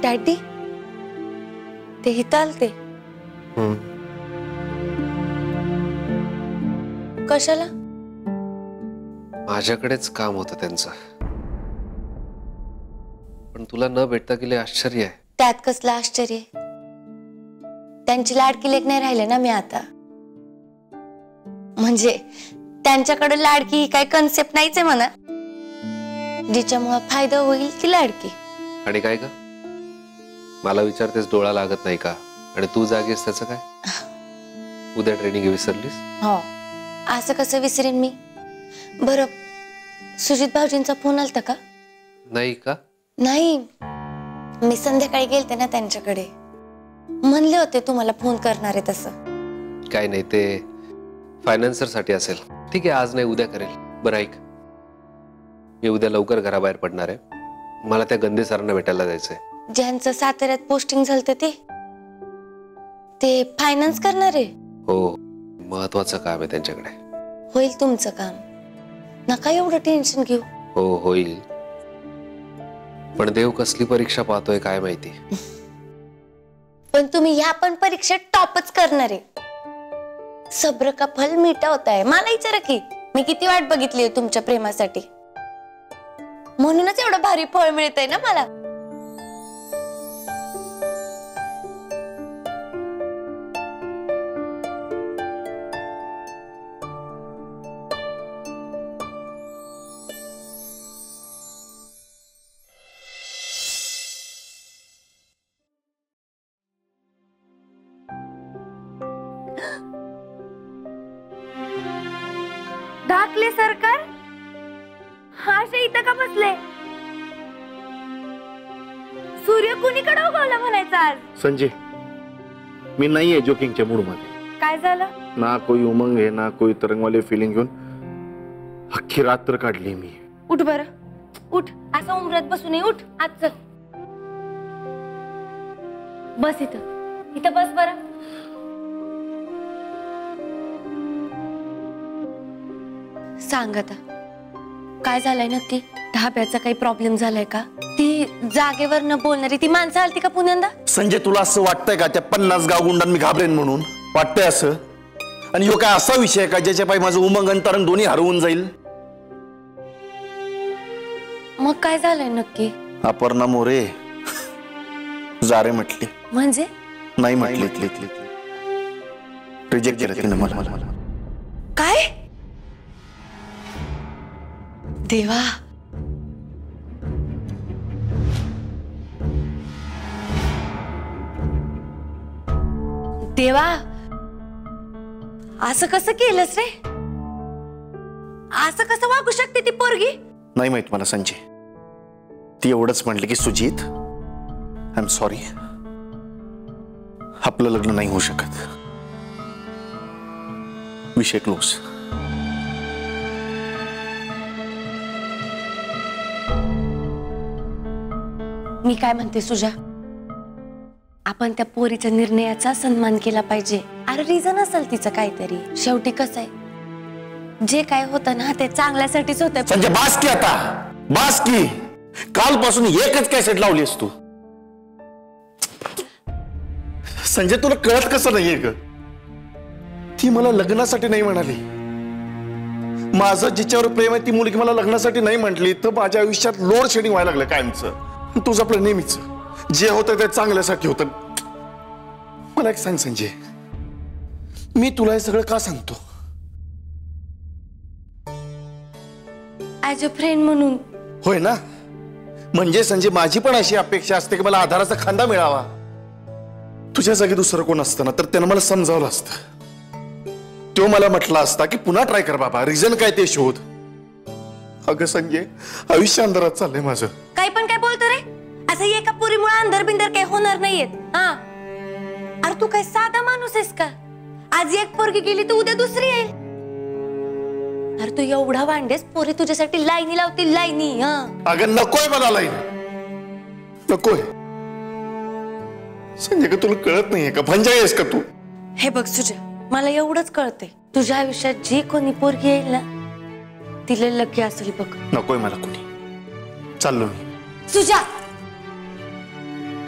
Daddy ते इथं आलते कशाला? माझ्याकडेच काम होतं त्यांचं, पण तुला न भेटता गेले आश्चर्य आहे. त्यात कसलं आश्चर्य? त्यांची लाडकी लेक नाही राहिले ना मी आता. म्हणजे त्यांच्याकडे लाडकी ही काही कन्सेप्ट नाहीच आहे म्हणा. जिच्यामुळे फायदा होईल ती लाडकी. आणि काय का मला विचारतेस डोळा लागत नाही का? आणि तू जागेस त्याचं काय? उद्या ट्रेनिंग विसरलीस? हो, असं कसं विसरेन मी? बरं सुजित भाऊजींचा फोन आलता का? नाही का? नाही, मी संध्याकाळी गेलते ना त्यांच्याकडे. म्हणले होते तुम्हाला फोन करणार आहे तसं. काय नाही, ते फायनान्सर साठी असेल. ठीक आहे, आज नाही उद्या करेल. बरं ऐक, मी उद्या लवकर घराबाहेर पडणार आहे. मला त्या गंदे सरांना भेटायला जायचंय. ज्यांचं साताऱ्यात पोस्टिंग झालं ते फायनान्स करणार आहे? हो, महत्वाचं काम आहे त्यांच्याकडे. होईल तुमचं काम, नका एवढं टेन्शन घेऊ. हो होईल, पण देव कसली परीक्षा पाहतोय काय माहिती. पण तुम्ही ह्या पण परीक्षेत टॉपच करणार आहे. सब्र का फल मीठा होता है. मला विचारा की मी किती वाट बघितली आहे तुमच्या प्रेमासाठी. म्हणूनच एवढं भारी फळ मिळतंय ना मला. धाकले सरकार हा इथं का बसले? सूर्य कुणीकडे उगवला म्हणायचा आज? संजय, मी नाहीये जोकिंगच्या मूड मध्ये. काय झालं? ना कोई उमंग आहे ना कोई तरंगवाले फिलिंग घेऊन अख्खी रात्र काढली मी. उठ बरं, उठ. असं उमरत बसू नये. उठ आज, चल बस इथं. इथं बस बरं. सांग आता काय झालंय नक्की? ढाब्याचा काही प्रॉब्लेम झालाय का? ती जागेवर न बोलणारी ती माणसं आलती का पुण्यांदा? संजय, तुला असं वाटतंय का त्या 50 गाव गुंडांना मी घाबरेन म्हणून? वाटतंय असं? आणि ह्यो काय असा विषय का ज्याच्या पायी माझं उमंग आणि तरंग दोन्ही हरवून जाईल? मग काय झालंय नक्की? अपर्णा मोरे जारे म्हटली. म्हणजे? नाही म्हटली, रिजेक्ट केलं तिने मला. काय? देवा, देवा, असं कसं केलंस रे? असं कसं वागू शकते ती पोरगी? नाही माहित मला संजय. ती एवढंच म्हटली की सुजित, आय एम सॉरी, आपलं लग्न नाही होऊ शकत. विषय क्लोज. मी काय म्हणते सुजा, आपण त्या पोरीच्या निर्णयाचा सन्मान केला पाहिजे. अरे रिझन असेल तिचं काहीतरी. शेवटी कसं आहे, जे काय होतं ना ते चांगल्यासाठीच होतं. संजय बास की आता, बास की. कालपासून एकच कॅसेट लावलीस तू. संजय, तुला कळत कसं नाहीये ग? ती मला लग्नासाठी नाही म्हणाली. माझं जिच्यावर प्रेम आहे ती मुलगी मला लग्नासाठी नाही म्हटली तर माझ्या आयुष्यात लोड शेडिंग व्हायला लागलं कायमचं. तुझं आपलं नेहमीच जे होतं ते चांगल्यासाठी होतं. मला एक सांग संजय, मी तुला हे सगळं का सांगतो? ऍज अ फ्रेंड म्हणून. होय ना? म्हणजे संजय, माझी पण अशी अपेक्षा असते की मला आधाराचा खांदा मिळावा. तुझ्या जागी दुसरं कोण असतं ना तर त्यानं मला समजावलं असतं. तो मला म्हटला असता की पुन्हा ट्राय कर बाबा, रिझन काय ते शोध. अगं संजय, आयुष्य अंधारात चाललंय माझं. काही पण काय बोलतो रे? असं एका पुरीमुळे अंधार बिंदर काही होणार नाहीयेत. हा, अरे तू काय साधा माणूस आहेस का? आज एक पोरगी गेली तर उद्या दुसरी येईल. अरे तू एवढा वांडेस, पोरी तुझ्यासाठी लाईनी लावतील, लाईनी. हा अगं नकोय मला लाईन, नकोय. संजय, का तुला कळत नाहीये का? भंजा आहेस का तू? हे बघ सुजा, मला एवढंच कळतंय, तुझ्या आयुष्यात जी कोणी पोरगी येईल ना तिला लकी असेल बघ. नकोय मला कोणी. चाललो मी. सुजा,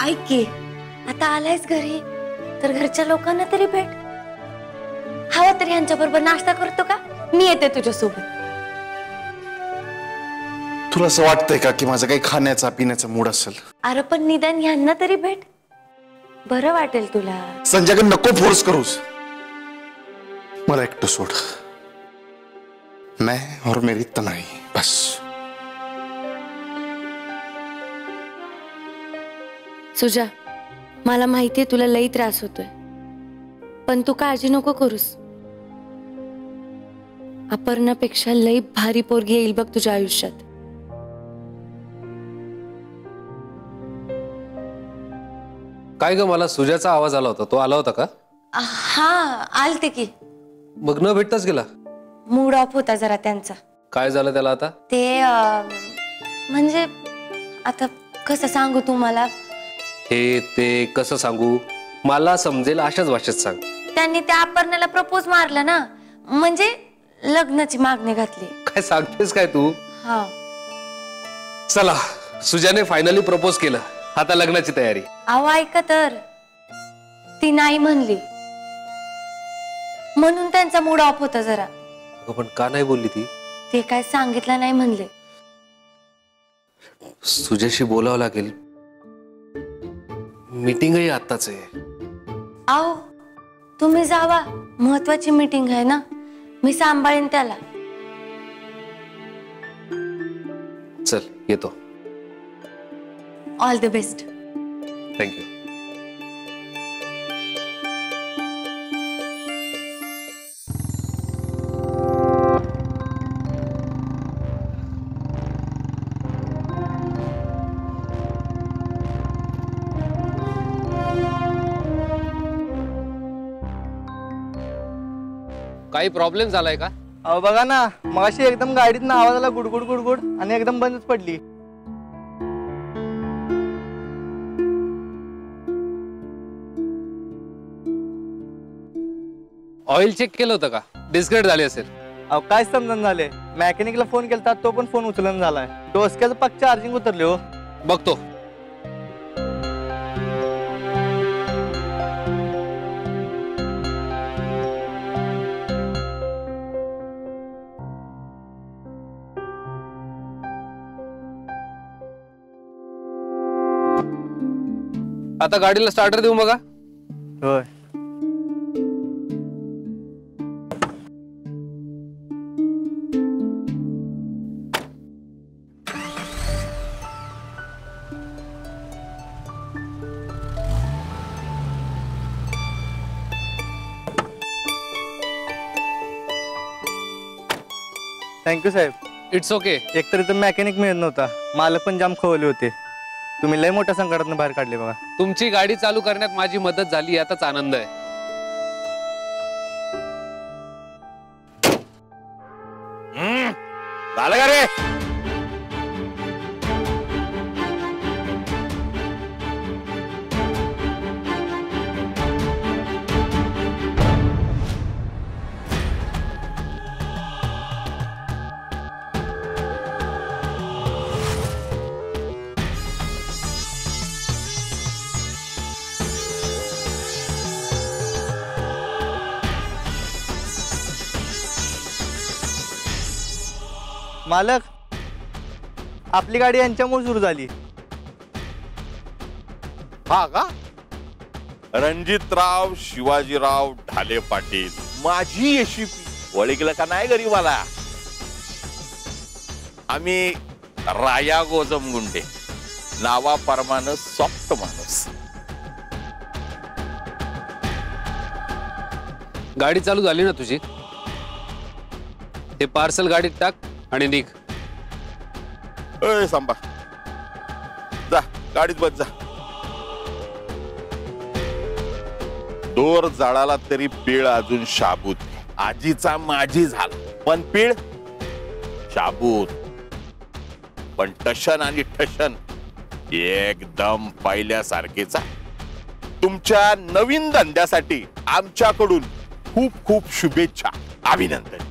ऐक की, आता आलायस घरी तर घरच्या लोकांना तरी भेट. हवा तरी ह्यांच्या बरोबर नाश्ता करतो का? मी येते तुझ्यासोबत. तुला असं वाटतंय का की माझं काही खाण्याचा पिण्याचा मूड असेल? अरे पण निदान ह्यांना तरी भेट, बरं वाटेल तुला. संजय नको फोर्स करूस, मला एकटं सोड. मैं और मेरी तनाई बस. सुजा, मला माहितीये तुला लई त्रास होतोय, पण तू काळजी नको करूस. अपर्णापेक्षा लई भारी पोरगी येईल बघ तुझ्या आयुष्यात. काय ग, मला सुजाचा आवाज आला होता, तो आला होता का? हा आलते की. मग न भेटताच गेला? मूड ऑफ होता जरा त्यांचा. काय झालं त्याला आता? ते म्हणजे आता कसं सांगू तुम्हाला. हे ते कसं सांगू, मला समजेल अशाच भाषेत सांग. त्यांनी त्या अपर्णाला प्रपोज मारला ना, म्हणजे लग्नाची मागणी घातली. काय सांगतेस काय तू? हा. चला, सुजाने फायनली प्रपोज केलं, आता लग्नाची तयारी. अहो ऐका तर, ती नाही म्हणली म्हणून त्यांचा मूड ऑफ होता जरा. पण का नाही बोलली ती? ते काय सांगितलं नाही म्हणले. सुजाशी बोलावं लागेल, मीटिंगही आत्ताच आहे. आओ तुम्ही जावा, महत्वाची मीटिंग आहे ना, मी सांभाळीन त्याला. चल येतो. All the best. थँक्यू. काही प्रॉब्लेम झालाय का? अहो बघा ना, मगाशी एकदम गाडीत आवाज आला गुडगुड गुडगुड आणि एकदम बंदच पडली. ऑइल चेक केलं होतं का? डिस्कनेक्ट झाली असेल. अहो काय समजून झाले, मॅकॅनिकला फोन केलता, तो पण फोन उचलून झालाय. डोसक्याचं पक्क चार्जिंग उतरले हो. बघतो. आता गाडीला स्टार्टर देऊ बघा. होय. थँक्यू साहेब. It's okay. एकतरी तर मॅकॅनिक मिळत नव्हता, मालक पण जाम खवले होते. तुम्ही लय मोठ्या संकटातून बाहेर काढले बघा. तुमची गाडी चालू करण्यात माझी मदत झाली याचाच आनंद आहे. झालं का रे? मालक, आपली गाडी यांच्यामुळे सुरू झाली. हा का? रणजितराव शिवाजीराव ढाले पाटील, माझी यशस्वी ओळखलं का नाही गरीबाला? आम्ही राया गोजम गुंडे, नावाप्रमाणे सॉफ्ट माणूस. गाडी चालू झाली ना तुझी? हे पार्सल गाडीत टाक आणि निघ. ए सांबा, जा गाडीत बस जा. दोर जाळाला तरी पीळ अजून शाबूत. आजीचा माझी झाला, पण पीळ शाबूत. पण टशन आणि ठशन एकदम पहिल्यासारखेचा. तुमच्या नवीन धंद्यासाठी आमच्याकडून खूप खूप शुभेच्छा, अभिनंदन.